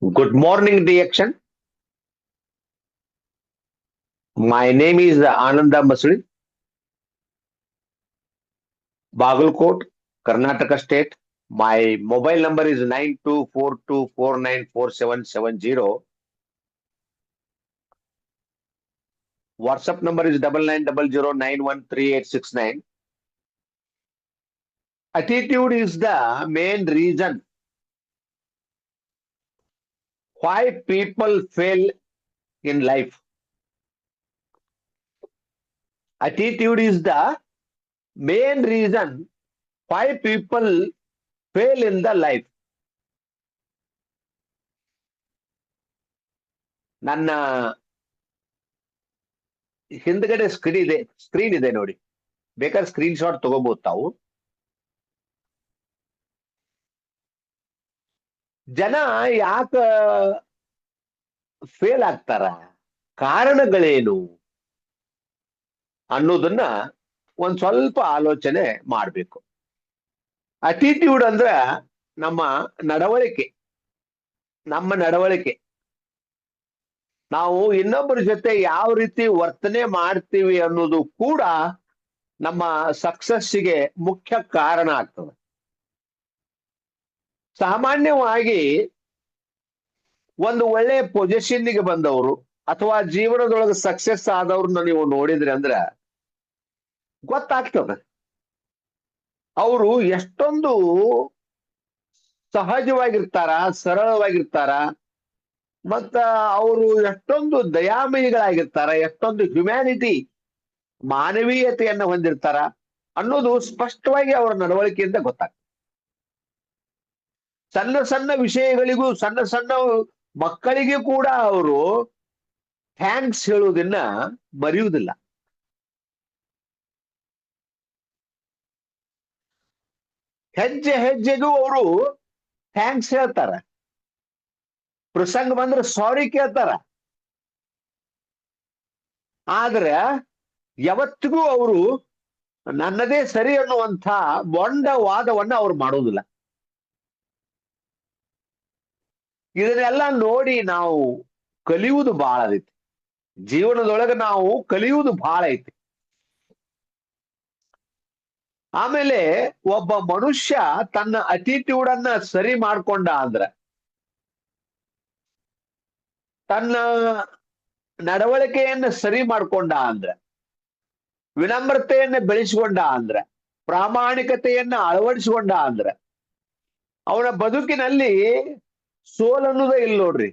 Good morning, Diakshan. My name is Ananda Masuri, Bagalkot, Karnataka State. My mobile number is 9242494770. WhatsApp number is 9900913869. Attitude is the main reason why people fail in life. Attitude is the main reason why people fail in the life. ನನ್ನ ಹಿಂದ್ಗಡೆ screen ಇದೆ ನೋಡಿ. ಬೇಕಾದ್ರೆ screen shot ತಗೋಬಹುದು ತಾವು. ಜನ ಯಾಕ fail ಆಗ್ತಾರ, ಕಾರಣಗಳೇನು ಅನ್ನೋದನ್ನ ಒಂದ್ ಸ್ವಲ್ಪ ಆಲೋಚನೆ ಮಾಡ್ಬೇಕು. ಅಟಿಟ್ಯೂಡ್ ಅಂದ್ರ ನಮ್ಮ ನಡವಳಿಕೆ. ನಾವು ಇನ್ನೊಬ್ಬರ ಜೊತೆ ಯಾವ ರೀತಿ ವರ್ತನೆ ಮಾಡ್ತೀವಿ ಅನ್ನೋದು ಕೂಡ ನಮ್ಮ ಸಕ್ಸಸ್ಸಿಗೆ ಮುಖ್ಯ ಕಾರಣ ಆಗ್ತದೆ. ಸಾಮಾನ್ಯವಾಗಿ ಒಂದು ಒಳ್ಳೆ ಪೊಸಿಷನ್ಗೆ ಬಂದವರು ಅಥವಾ ಜೀವನದೊಳಗೆ ಸಕ್ಸಸ್ ಆದವ್ರನ್ನ ನೀವು ನೋಡಿದ್ರಿ ಅಂದ್ರ ಗೊತ್ತಾಗ್ತದೆ ಅವರು ಎಷ್ಟೊಂದು ಸಹಜವಾಗಿರ್ತಾರ, ಸರಳವಾಗಿರ್ತಾರ, ಮತ್ತ ಅವರು ಎಷ್ಟೊಂದು ದಯಾಮಯಿಗಳಾಗಿರ್ತಾರ, ಎಷ್ಟೊಂದು ಹ್ಯುಮ್ಯಾನಿಟಿ, ಮಾನವೀಯತೆಯನ್ನು ಹೊಂದಿರ್ತಾರ ಅನ್ನೋದು ಸ್ಪಷ್ಟವಾಗಿ ಅವರ ನಡವಳಿಕೆಯಿಂದ ಗೊತ್ತಾಗ್ತದೆ. ಸಣ್ಣ ಸಣ್ಣ ವಿಷಯಗಳಿಗೂ, ಸಣ್ಣ ಸಣ್ಣ ಮಕ್ಕಳಿಗೂ ಕೂಡ ಅವರು ಥ್ಯಾಂಕ್ಸ್ ಹೇಳುವುದನ್ನ ಮರೆಯುವುದಿಲ್ಲ. ಹೆಜ್ಜೆ ಹೆಜ್ಜೆಗೂ ಅವರು ಥ್ಯಾಂಕ್ಸ್ ಹೇಳ್ತಾರ. ಪ್ರಸಂಗ ಬಂದ್ರೆ ಸಾರಿ ಕೇಳ್ತಾರ. ಆದ್ರೆ ಯಾವತ್ತಿಗೂ ಅವರು ನನ್ನದೇ ಸರಿ ಅನ್ನುವಂಥ ಮೊಂಡ ವಾದವನ್ನ ಅವ್ರು ಮಾಡೋದಿಲ್ಲ. ಇದನ್ನೆಲ್ಲ ನೋಡಿ ನಾವು ಕಲಿಯುವುದು ಬಹಳ ಐತಿ. ಜೀವನದೊಳಗೆ ನಾವು ಕಲಿಯುವುದು ಬಹಳ ಐತಿ. ಆಮೇಲೆ ಒಬ್ಬ ಮನುಷ್ಯ ತನ್ನ ಅಟಿಟ್ಯೂಡ್ ಅನ್ನ ಸರಿ ಮಾಡ್ಕೊಂಡ ಅಂದ್ರ, ತನ್ನ ನಡವಳಿಕೆಯನ್ನ ಸರಿ ಮಾಡ್ಕೊಂಡ ಅಂದ್ರ, ವಿನಮ್ರತೆಯನ್ನ ಬೆಳೆಸಿಕೊಂಡ ಅಂದ್ರ, ಪ್ರಾಮಾಣಿಕತೆಯನ್ನ ಅಳವಡಿಸಿಕೊಂಡ ಅಂದ್ರ ಅವನ ಬದುಕಿನಲ್ಲಿ ಸೋಲನ್ನೋದೇ ಇಲ್ಲ ನೋಡ್ರಿ.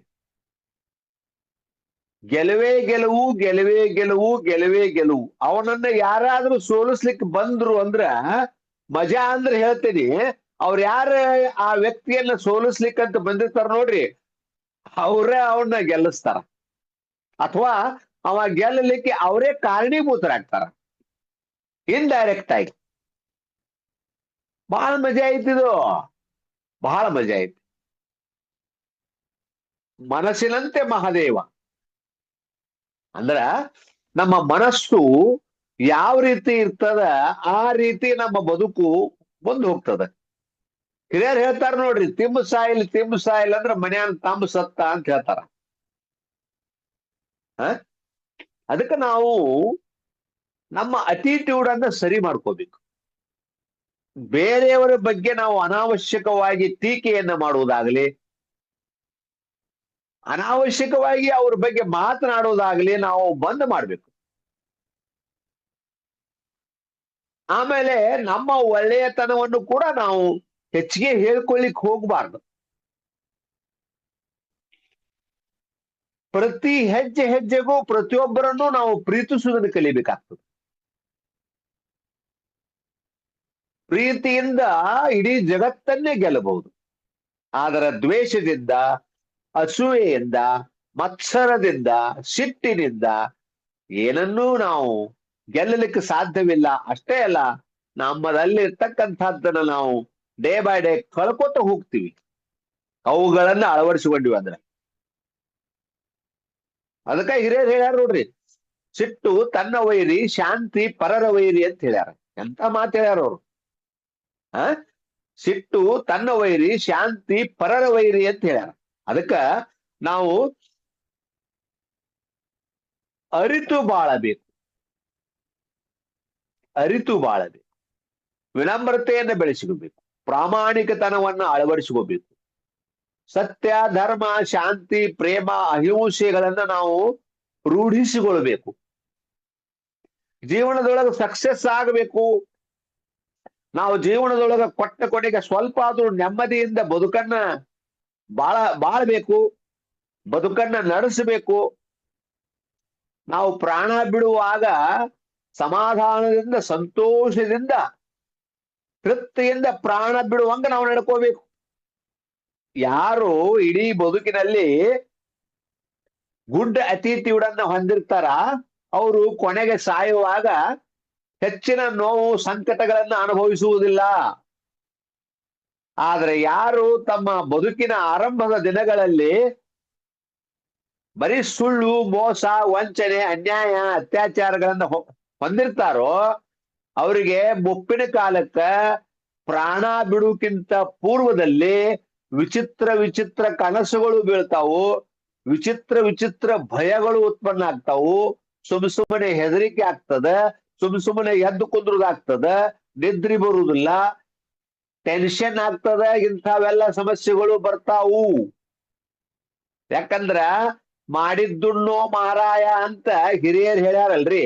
ಗೆಲುವೇ ಗೆಲುವು, ಗೆಲುವೇ ಗೆಲುವು, ಗೆಲುವೇ ಗೆಲುವು. ಅವನನ್ನ ಯಾರಾದ್ರೂ ಸೋಲಿಸ್ಲಿಕ್ಕೆ ಬಂದ್ರು ಅಂದ್ರ ಮಜಾ ಅಂದ್ರೆ ಹೇಳ್ತೀನಿ, ಅವ್ರು ಯಾರ ಆ ವ್ಯಕ್ತಿಯನ್ನ ಸೋಲಿಸ್ಲಿಕ್ಕಂತ ಬಂದಿರ್ತಾರ ನೋಡ್ರಿ, ಅವರೇ ಅವನ್ನ ಗೆಲ್ಲಿಸ್ತಾರ ಅಥವಾ ಅವ ಗೆಲ್ಲಲಿಕ್ಕೆ ಅವರೇ ಕಾರಣೀಭೂತರಾಗ್ತಾರ ಇಂಡೈರೆಕ್ಟ್ ಆಗಿ. ಬಹಳ ಮಜಾ ಐತಿದು, ಬಹಳ ಮಜಾ ಐತಿ. ಮನಸ್ಸಿನಂತೆ ಮಹಾದೇವ ಅಂದ್ರ ನಮ್ಮ ಮನಸ್ಸು ಯಾವ ರೀತಿ ಇರ್ತದ ಆ ರೀತಿ ನಮ್ಮ ಬದುಕು ಮುಂದೆ ಹೋಗ್ತದ. ಹಿರಿಯರು ಹೇಳ್ತಾರ ನೋಡ್ರಿ, ತಿಂಬ ಸಾಯಿಲ್ ಅಂದ್ರ ಮನ್ಯಾನ ತಂಬ ಸತ್ತ ಅಂತ ಹೇಳ್ತಾರ. ಅದಕ್ಕೆ ನಾವು ನಮ್ಮ ಅಟಿಟ್ಯೂಡ್ ಅನ್ನ ಸರಿ ಮಾಡ್ಕೋಬೇಕು. ಬೇರೆಯವರ ಬಗ್ಗೆ ನಾವು ಅನಾವಶ್ಯಕವಾಗಿ ಟೀಕೆಯನ್ನ ಮಾಡುವುದಾಗಲಿ, ಅನಾವಶ್ಯಕವಾಗಿ ಅವ್ರ ಬಗ್ಗೆ ಮಾತನಾಡೋದಾಗ್ಲಿ ನಾವು ಬಂದ್ ಮಾಡ್ಬೇಕು. ಆಮೇಲೆ ನಮ್ಮ ಒಳ್ಳೆಯತನವನ್ನು ಕೂಡ ನಾವು ಹೆಚ್ಚಿಗೆ ಹೇಳ್ಕೊಳ್ಳಿಕ್ ಹೋಗ್ಬಾರ್ದು. ಪ್ರತಿ ಹೆಜ್ಜೆ ಹೆಜ್ಜೆಗೂ ಪ್ರತಿಯೊಬ್ಬರನ್ನು ನಾವು ಪ್ರೀತಿಸುವುದನ್ನು ಕಲಿಬೇಕಾಗ್ತದೆ. ಪ್ರೀತಿಯಿಂದ ಇಡೀ ಜಗತ್ತನ್ನೇ ಗೆಲ್ಲಬಹುದು. ಆದರೆ ದ್ವೇಷದಿಂದ, ಅಸೂಯೆಯಿಂದ, ಮತ್ಸರದಿಂದ, ಸಿಟ್ಟಿನಿಂದ ಏನನ್ನೂ ನಾವು ಗೆಲ್ಲಲಿಕ್ಕೆ ಸಾಧ್ಯವಿಲ್ಲ. ಅಷ್ಟೇ ಅಲ್ಲ, ನಮ್ಮದಲ್ಲಿ ಇರ್ತಕ್ಕಂಥದ್ದನ್ನ ನಾವು ಡೇ ಬೈ ಡೇ ಕಳ್ಕೊತ ಹೋಗ್ತೀವಿ, ಅವುಗಳನ್ನ ಅಳವಡಿಸಿಕೊಂಡಿವಿ ಅಂದ್ರೆ. ಅದಕ್ಕ ಹಿರಿಯರು ಹೇಳ್ಯಾರ ನೋಡ್ರಿ, ಸಿಟ್ಟು ತನ್ನ ವೈರಿ, ಶಾಂತಿ ಪರರ ವೈರಿ ಅಂತ ಹೇಳ್ಯಾರ. ಎಂತ ಮಾತು ಹೇಳ್ಯಾರ ಅವ್ರು. ಸಿಟ್ಟು ತನ್ನ ವೈರಿ, ಶಾಂತಿ ಪರರ ವೈರಿ ಅಂತ ಹೇಳ್ಯಾರ. ಅದಕ್ಕ ನಾವು ಅರಿತು ಬಾಳಬೇಕು, ಅರಿತು ಬಾಳಬೇಕು, ವಿನಮ್ರತೆಯನ್ನು ಬೆಳೆಸಿಕೋಬೇಕು, ಪ್ರಾಮಾಣಿಕತನವನ್ನ ಅಳವಡಿಸಿಕೋಬೇಕು, ಸತ್ಯ, ಧರ್ಮ, ಶಾಂತಿ, ಪ್ರೇಮ, ಅಹಿಂಸೆಗಳನ್ನ ನಾವು ರೂಢಿಸಿಕೊಳ್ಬೇಕು. ಜೀವನದೊಳಗೆ ಸಕ್ಸಸ್ ಆಗಬೇಕು. ನಾವು ಜೀವನದೊಳಗೆ ಕೊಟ್ಟ ಕೊನೆಗೆ ಸ್ವಲ್ಪ ಆದ್ರೂ ನೆಮ್ಮದಿಯಿಂದ ಬದುಕನ್ನ ಬಾಳ್ಬೇಕು, ಬದುಕನ್ನ ನಡೆಸಬೇಕು. ನಾವು ಪ್ರಾಣ ಬಿಡುವಾಗ ಸಮಾಧಾನದಿಂದ, ಸಂತೋಷದಿಂದ, ತೃಪ್ತಿಯಿಂದ ಪ್ರಾಣ ಬಿಡುವಂಗ ನಾವು ನಡ್ಕೋಬೇಕು. ಯಾರು ಇಡೀ ಬದುಕಿನಲ್ಲಿ ಗುಡ್ ಅಟಿಟ್ಯೂಡ್ ಹೊಂದಿರ್ತಾರ ಅವರು ಕೊನೆಗೆ ಸಾಯುವಾಗ ಹೆಚ್ಚಿನ ನೋವು, ಸಂಕಟಗಳನ್ನ ಅನುಭವಿಸುವುದಿಲ್ಲ. ಆದ್ರೆ ಯಾರು ತಮ್ಮ ಬದುಕಿನ ಆರಂಭದ ದಿನಗಳಲ್ಲಿ ಬರೀ ಸುಳ್ಳು, ಮೋಸ, ವಂಚನೆ, ಅನ್ಯಾಯ, ಅತ್ಯಾಚಾರಗಳನ್ನ ಹೊಂದಿರ್ತಾರೋ ಅವರಿಗೆ ಮುಪ್ಪಿನ ಕಾಲಕ್ಕ ಪ್ರಾಣ ಬಿಡುವುಕ್ಕಿಂತ ಪೂರ್ವದಲ್ಲಿ ವಿಚಿತ್ರ ವಿಚಿತ್ರ ಕನಸುಗಳು ಬೀಳ್ತಾವು, ವಿಚಿತ್ರ ವಿಚಿತ್ರ ಭಯಗಳು ಉತ್ಪನ್ನ ಆಗ್ತಾವು, ಸುಮ್ಮನೆ ಹೆದರಿಕೆ ಆಗ್ತದ, ಸುಮ್ಮನೆ ಎದ್ದು ಕುಂದ್ರದಾಗ್ತದ, ನಿದ್ರಿ ಬರುವುದಿಲ್ಲ, ಟೆನ್ಷನ್ ಆಗ್ತದ, ಇಂಥವೆಲ್ಲ ಸಮಸ್ಯೆಗಳು ಬರ್ತಾವು. ಯಾಕಂದ್ರ ಮಾಡಿದ್ದುಣ್ಣೋ ಮಾರಾಯ ಅಂತ ಹಿರಿಯರು ಹೇಳ್ಯಾರಲ್ರಿ.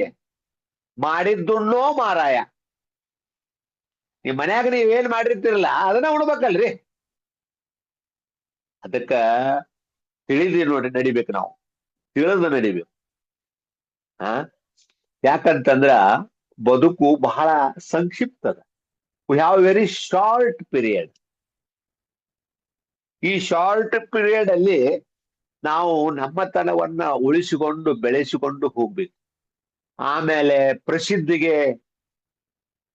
ಮಾಡಿದ್ದುಣ್ಣೋ ಮಾರಾಯ. ನಿಮ್ ಮನ್ಯಾಗ ನೀವೇನ್ ಮಾಡಿರ್ತಿರಲ್ಲ ಅದನ್ನ ಉಣ್ಬೇಕಲ್ರಿ. ಅದಕ್ಕ ತಿಳಿದಿ ನೋಡಿ ನಡಿಬೇಕು, ನಾವು ತಿಳಿದ ನಡಿಬೇಕು. ಯಾಕಂತಂದ್ರ ಬದುಕು ಬಹಳ ಸಂಕ್ಷಿಪ್ತದ. We have very short period. ಈ ಶಾರ್ಟ್ ಪೀರಿಯಡ್ ಅಲ್ಲಿ ನಾವು ನಮ್ಮತನವನ್ನ ಉಳಿಸಿಕೊಂಡು ಬೆಳೆಸಿಕೊಂಡು ಹೋಗ್ಬೇಕು. ಆಮೇಲೆ ಪ್ರಸಿದ್ಧಿಗೆ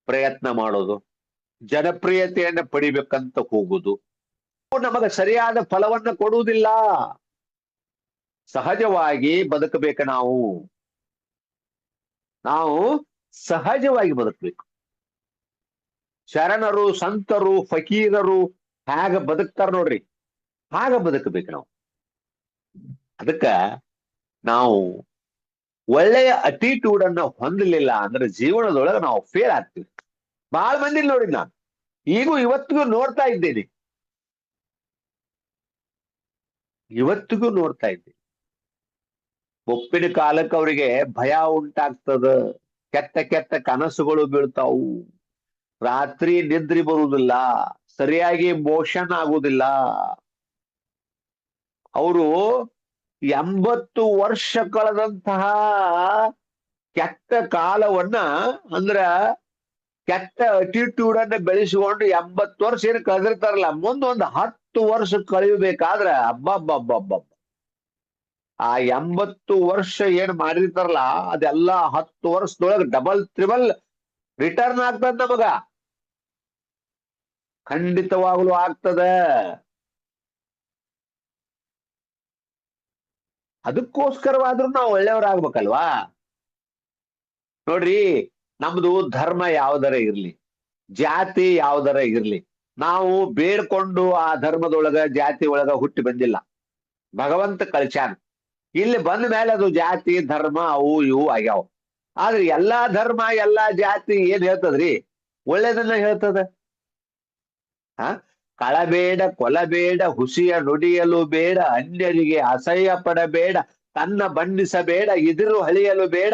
ಪ್ರಯತ್ನ ಮಾಡೋದು, ಜನಪ್ರಿಯತೆಯನ್ನ ಪಡಿಬೇಕಂತ ಹೋಗುದು ನಮಗ ಸರಿಯಾದ ಫಲವನ್ನ ಕೊಡುವುದಿಲ್ಲ. ಸಹಜವಾಗಿ ಬದುಕಬೇಕು. ನಾವು ಸಹಜವಾಗಿ ಬದುಕಬೇಕು. ಶರಣರು, ಸಂತರು, ಫಕೀರರು ಹೇಗ ಬದುಕ್ತಾರ ನೋಡ್ರಿ, ಹಾಗ ಬದುಕಬೇಕು ನಾವು. ಅದಕ್ಕ ನಾವು ಒಳ್ಳೆಯ ಅಟಿಟ್ಯೂಡ್ ಅನ್ನ ಹೊಂದಲಿಲ್ಲ ಅಂದ್ರೆ ಜೀವನದೊಳಗೆ ನಾವು ಫೇಲ್ ಆಗ್ತೀವಿ. ಬಹಳ ಮಂದಿ ನೋಡಿ, ನಾನು ಇವತ್ತಿಗೂ ನೋಡ್ತಾ ಇದ್ದೀನಿ, ಮುಪ್ಪಿನ ಕಾಲಕ್ಕೆ ಅವರಿಗೆ ಭಯ ಉಂಟಾಗ್ತದ, ಕೆಟ್ಟ ಕೆಟ್ಟ ಕನಸುಗಳು ಬೀಳ್ತಾವು, ರಾತ್ರಿ ನಿದ್ರಿ ಬರುವುದಿಲ್ಲ, ಸರಿಯಾಗಿ ಮೋಷನ್ ಆಗುವುದಿಲ್ಲ. ಅವರು 80 ವರ್ಷ ಕಳೆದಂತಹ ಕೆಟ್ಟ ಕಾಲವನ್ನ ಕೆಟ್ಟ ಅಟಿಟ್ಯೂಡ್ ಅನ್ನ ಬೆಳೆಸಿಕೊಂಡು 80 ವರ್ಷ ಏನು ಕಳೆದಿರ್ತಾರಲ್ಲ, ಮುಂದೊಂದು 10 ವರ್ಷ ಕಳೆಯಬೇಕಾದ್ರೆ ಹಬ್ಬ ಆ 80 ವರ್ಷ ಏನ್ ಮಾಡಿರ್ತಾರಲ್ಲ ಅದೆಲ್ಲ 10 ವರ್ಷದೊಳಗೆ ಡಬಲ್ ತ್ರಿಬಲ್ ರಿಟರ್ನ್ ಆಗ್ತದ ನಮಗ. ಖಂಡಿತವಾಗ್ಲೂ ಆಗ್ತದ. ಅದಕ್ಕೋಸ್ಕರವಾದ್ರೂ ನಾವು ಒಳ್ಳೆಯವರಾಗ್ಬೇಕಲ್ವಾ. ನೋಡ್ರಿ, ನಮ್ದು ಧರ್ಮ ಯಾವ್ದರ ಇರ್ಲಿ, ಜಾತಿ ಯಾವ್ದರ ಇರ್ಲಿ, ನಾವು ಬೇಡ್ಕೊಂಡು ಆ ಧರ್ಮದೊಳಗ ಜಾತಿ ಒಳಗ ಹುಟ್ಟಿ ಬಂದಿಲ್ಲ. ಭಗವಂತ ಕಳ್ಸ್ಯಾನ. ಇಲ್ಲಿ ಬಂದ ಮೇಲೆ ಅದು ಜಾತಿ ಧರ್ಮ ಅವು ಇವು ಆಗ್ಯಾವ. ಆದ್ರೆ ಎಲ್ಲಾ ಧರ್ಮ ಎಲ್ಲಾ ಜಾತಿ ಏನ್ ಹೇಳ್ತದ್ರಿ? ಒಳ್ಳೇದನ್ನ ಹೇಳ್ತದ. ಕಳಬೇಡ, ಕೊಲಬೇಡ, ಹುಸಿಯ ನುಡಿಯಲು ಬೇಡ, ಅನ್ಯರಿಗೆ ಅಸಹ್ಯ ಪಡಬೇಡ, ತನ್ನ ಬಣ್ಣಿಸಬೇಡ, ಇದಿರು ಹಳಿಯಲು ಬೇಡ,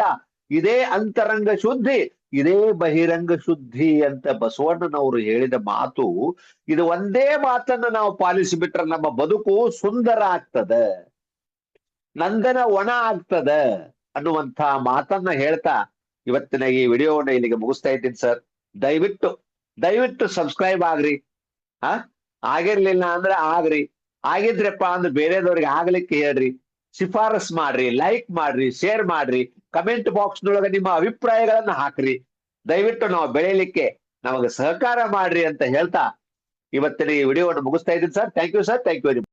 ಇದೇ ಅಂತರಂಗ ಶುದ್ಧಿ, ಇದೇ ಬಹಿರಂಗ ಶುದ್ಧಿ ಅಂತ ಬಸವಣ್ಣನವರು ಹೇಳಿದ ಮಾತು. ಇದು ಒಂದೇ ಮಾತನ್ನ ನಾವು ಪಾಲಿಸಿಬಿಟ್ರೆ ನಮ್ಮ ಬದುಕು ಸುಂದರ ಆಗ್ತದ, ನಂದನ ಒಣ ಆಗ್ತದ ಅನ್ನುವಂಥ ಮಾತನ್ನ ಹೇಳ್ತಾ ಇವತ್ತಿನ ಈ ವಿಡಿಯೋವನ್ನ ಇಲ್ಲಿಗೆ ಮುಗಿಸ್ತಾ ಇದ್ದೀನಿ ಸರ್. ದಯವಿಟ್ಟು ಸಬ್ಸ್ಕ್ರೈಬ್ ಆಗ್ರಿ. ಆಗಿರ್ಲಿಲ್ಲ ಅಂದ್ರೆ ಆಗ್ರಿ, ಆಗಿದ್ರಪ್ಪ ಅಂದ್ರೆ ಬೇರೆದವ್ರಿಗೆ ಆಗ್ಲಿಕ್ಕೆ ಹೇಳ್ರಿ, ಶಿಫಾರಸ್ ಮಾಡ್ರಿ, ಲೈಕ್ ಮಾಡ್ರಿ, ಶೇರ್ ಮಾಡ್ರಿ, ಕಮೆಂಟ್ ಬಾಕ್ಸ್ ನೊಳಗೆ ನಿಮ್ಮ ಅಭಿಪ್ರಾಯಗಳನ್ನ ಹಾಕ್ರಿ. ದಯವಿಟ್ಟು ನಾವು ಬೆಳೆಯಲಿಕ್ಕೆ ನಮಗೆ ಸಹಕಾರ ಮಾಡ್ರಿ ಅಂತ ಹೇಳ್ತಾ ಇವತ್ತಿನ ಈ ವಿಡಿಯೋವನ್ನು ಮುಗಿಸ್ತಾ ಇದ್ದೀನಿ sir. Thank you sir, thank you very much.